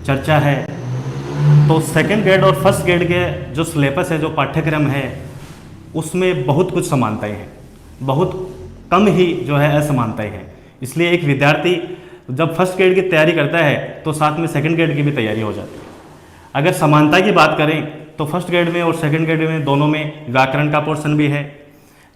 चर्चा है तो सेकंड ग्रेड और फर्स्ट ग्रेड के जो सिलेबस है, जो पाठ्यक्रम है, उसमें बहुत कुछ समानताएं हैं, बहुत कम ही जो है असमानताएं हैं। इसलिए एक विद्यार्थी जब फर्स्ट ग्रेड की तैयारी करता है तो साथ में सेकंड ग्रेड की भी तैयारी हो जाती है। अगर समानता की बात करें तो फर्स्ट ग्रेड में और सेकंड ग्रेड में दोनों में व्याकरण का पोर्शन भी है,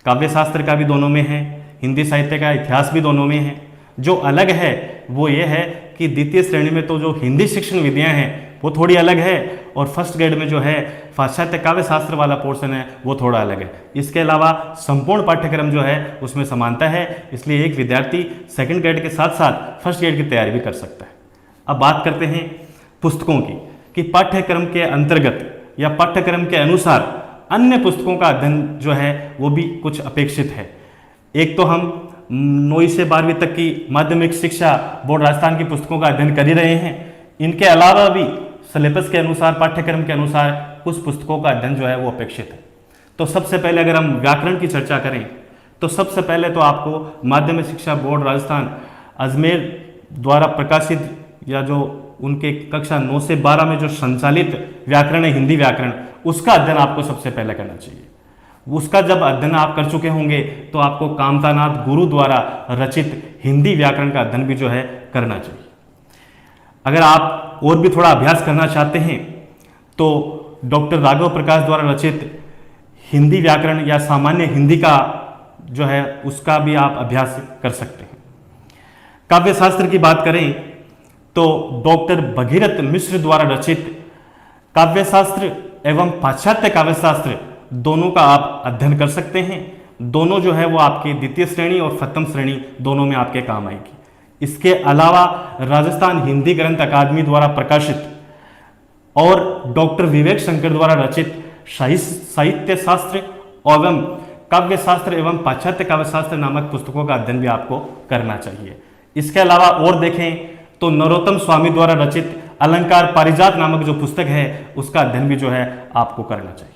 काव्य शास्त्र का भी दोनों में है, हिंदी साहित्य का इतिहास भी दोनों में है। जो अलग है वो ये है कि द्वितीय श्रेणी में तो जो हिंदी शिक्षण विधियाँ हैं वो थोड़ी अलग है, और फर्स्ट ग्रेड में जो है पाश्चात्य काव्य शास्त्र वाला पोर्शन है वो थोड़ा अलग है। इसके अलावा संपूर्ण पाठ्यक्रम जो है उसमें समानता है, इसलिए एक विद्यार्थी सेकंड ग्रेड के साथ साथ फर्स्ट ग्रेड की तैयारी भी कर सकता है। अब बात करते हैं पुस्तकों की, कि पाठ्यक्रम के अंतर्गत या पाठ्यक्रम के अनुसार अन्य पुस्तकों का अध्ययन जो है वो भी कुछ अपेक्षित है। एक तो हम 9वीं से 12वीं तक की माध्यमिक शिक्षा बोर्ड राजस्थान की पुस्तकों का अध्ययन कर ही रहे हैं। इनके अलावा भी सिलेबस के अनुसार, पाठ्यक्रम के अनुसार कुछ पुस्तकों का अध्ययन जो है वो अपेक्षित है। तो सबसे पहले अगर हम व्याकरण की चर्चा करें तो सबसे पहले तो आपको माध्यमिक शिक्षा बोर्ड राजस्थान अजमेर द्वारा प्रकाशित या जो उनके कक्षा 9 से 12 में जो संचालित व्याकरण है, हिंदी व्याकरण, उसका अध्ययन आपको सबसे पहले करना चाहिए। उसका जब अध्ययन आप कर चुके होंगे तो आपको कामतानाथ गुरु द्वारा रचित हिंदी व्याकरण का अध्ययन भी जो है करना चाहिए। अगर आप और भी थोड़ा अभ्यास करना चाहते हैं तो डॉक्टर राघव प्रकाश द्वारा रचित हिंदी व्याकरण या सामान्य हिंदी का जो है उसका भी आप अभ्यास कर सकते हैं। काव्य शास्त्र की बात करें तो डॉक्टर भगीरथ मिश्र द्वारा रचित काव्य शास्त्र एवं पाश्चात्य काव्य शास्त्र दोनों का आप अध्ययन कर सकते हैं। दोनों जो है वो आपकी द्वितीय श्रेणी और प्रथम श्रेणी दोनों में आपके काम आएगी। इसके अलावा राजस्थान हिंदी ग्रंथ अकादमी द्वारा प्रकाशित और डॉक्टर विवेक शंकर द्वारा रचित साहित्य शास्त्र एवं काव्य शास्त्र एवं पाश्चात्य काव्य शास्त्र नामक पुस्तकों का अध्ययन भी आपको करना चाहिए। इसके अलावा और देखें तो नरोत्तम स्वामी द्वारा रचित अलंकार पारिजात नामक जो पुस्तक है उसका अध्ययन भी जो है आपको करना चाहिए।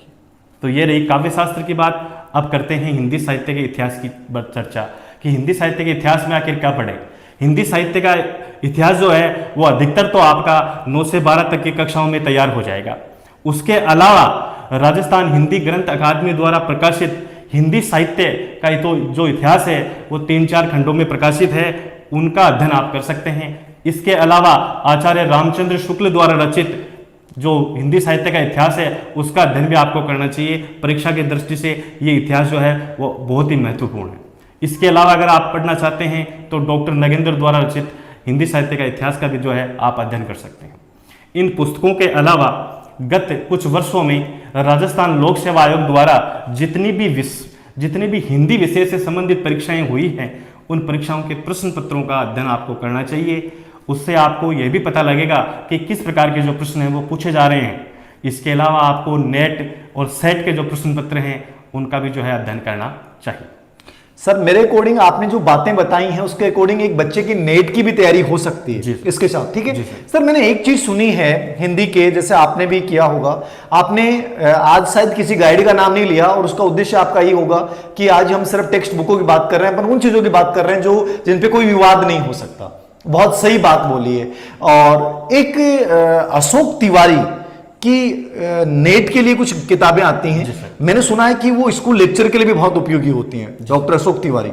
तो ये रही काव्य शास्त्र की बात। अब करते हैं हिंदी साहित्य के इतिहास की चर्चा, कि हिंदी साहित्य के इतिहास में आखिर क्या पढ़े। हिंदी साहित्य का इतिहास जो है वो अधिकतर तो आपका 9 से 12 तक की कक्षाओं में तैयार हो जाएगा। उसके अलावा राजस्थान हिंदी ग्रंथ अकादमी द्वारा प्रकाशित हिंदी साहित्य का तो जो इतिहास है वो 3-4 खंडों में प्रकाशित है, उनका अध्ययन आप कर सकते हैं। इसके अलावा आचार्य रामचंद्र शुक्ल द्वारा रचित जो हिंदी साहित्य का इतिहास है उसका अध्ययन भी आपको करना चाहिए। परीक्षा की दृष्टि से ये इतिहास जो है वो बहुत ही महत्वपूर्ण है। इसके अलावा अगर आप पढ़ना चाहते हैं तो डॉक्टर नगेंद्र द्वारा रचित हिंदी साहित्य का इतिहास का भी जो है आप अध्ययन कर सकते हैं। इन पुस्तकों के अलावा गत कुछ वर्षों में राजस्थान लोक सेवा आयोग द्वारा जितनी भी हिंदी विषय से संबंधित परीक्षाएं हुई हैं उन परीक्षाओं के प्रश्न पत्रों का अध्ययन आपको करना चाहिए। उससे आपको यह भी पता लगेगा कि किस प्रकार के जो प्रश्न हैं वो पूछे जा रहे हैं। इसके अलावा आपको नेट और सेट के जो प्रश्न पत्र हैं उनका भी जो है अध्ययन करना चाहिए। सर मेरे अकॉर्डिंग आपने जो बातें बताई हैं उसके अकॉर्डिंग एक बच्चे की नेट की भी तैयारी हो सकती है इसके साथ, ठीक है। सर मैंने एक चीज सुनी है हिंदी के, जैसे आपने भी किया होगा, आपने आज शायद किसी गाइड का नाम नहीं लिया और उसका उद्देश्य आपका ये होगा कि आज हम सिर्फ टेक्स्ट बुकों की बात कर रहे हैं, पर उन चीजों की बात कर रहे हैं जो जिन पे कोई विवाद नहीं हो सकता। बहुत सही बात बोली है। और एक अशोक तिवारी कि नेट के लिए कुछ किताबें आती हैं, मैंने सुना है कि वो स्कूल लेक्चर के लिए भी बहुत उपयोगी होती हैं, डॉक्टर अशोक तिवारी।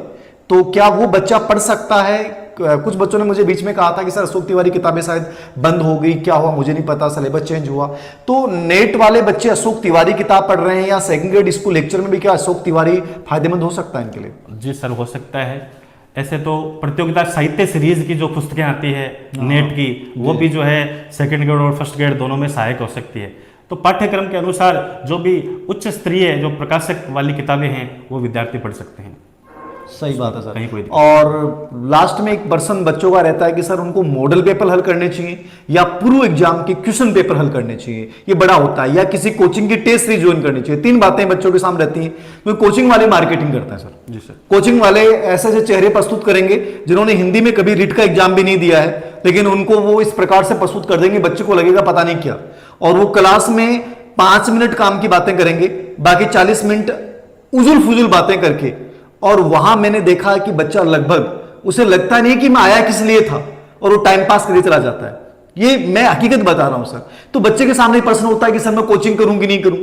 तो क्या वो बच्चा पढ़ सकता है? कुछ बच्चों ने मुझे बीच में कहा था कि सर अशोक तिवारी किताबें शायद बंद हो गई, क्या हुआ मुझे नहीं पता, सिलेबस चेंज हुआ। तो नेट वाले बच्चे अशोक तिवारी किताब पढ़ रहे हैं या सेकंड ग्रेड स्कूल लेक्चर में भी क्या अशोक तिवारी फायदेमंद हो सकता है इनके लिए? जी सर, हो सकता है। ऐसे तो प्रतियोगिता साहित्य सीरीज की जो पुस्तकें आती है नेट की, वो भी जो है सेकंड ग्रेड और फर्स्ट ग्रेड दोनों में सहायक हो सकती है। तो पाठ्यक्रम के अनुसार जो भी उच्च स्तरीय जो प्रकाशक वाली किताबें हैं वो विद्यार्थी पढ़ सकते हैं। सही बात है सर। और लास्ट में एक पर्सन बच्चों का रहता है कि सर उनको मॉडल पेपर हल करने चाहिए या पूर्व एग्जाम के क्वेश्चन पेपर हल करने चाहिए, ये बड़ा होता है, या किसी कोचिंग की टेस्ट सीरीज ज्वाइन करनी चाहिए। 3 बातें बच्चों के सामने रहती हैं। तो कोचिंग वाले मार्केटिंग करता है सर। जी सर। कोचिंग वाले ऐसे ऐसे चेहरे प्रस्तुत करेंगे जिन्होंने हिंदी में कभी रीट का एग्जाम भी नहीं दिया है, लेकिन उनको वो इस प्रकार से प्रस्तुत कर देंगे बच्चे को लगेगा पता नहीं क्या। और वो क्लास में 5 मिनट काम की बातें करेंगे, बाकी 40 मिनट उजुल फुजुल बातें करके। और वहां मैंने देखा कि बच्चा लगभग उसे लगता नहीं कि मैं आया किस लिए था, और वो टाइम पास करके चला जाता है। ये मैं हकीकत बता रहा हूं सर। तो बच्चे के सामने प्रश्न होता है कि सर मैं कोचिंग करूं कि नहीं करूं,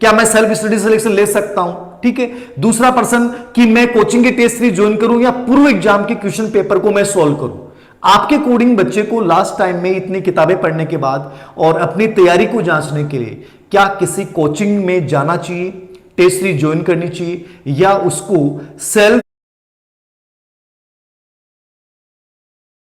क्या मैं सेल्फ स्टडी सिलेक्शन ले सकता हूं, ठीक है। दूसरा प्रश्न कि मैं कोचिंग के टेस्ट सीरीज ज्वाइन करूं या पूर्व एग्जाम के क्वेश्चन पेपर को मैं सॉल्व करूं। आपके कोडिंग बच्चे को लास्ट टाइम में इतनी किताबें पढ़ने के बाद और अपनी तैयारी को जांचने के लिए क्या किसी कोचिंग में जाना चाहिए, टेस्ट सीरीज ज्वाइन करनी चाहिए, या उसको सेल्फ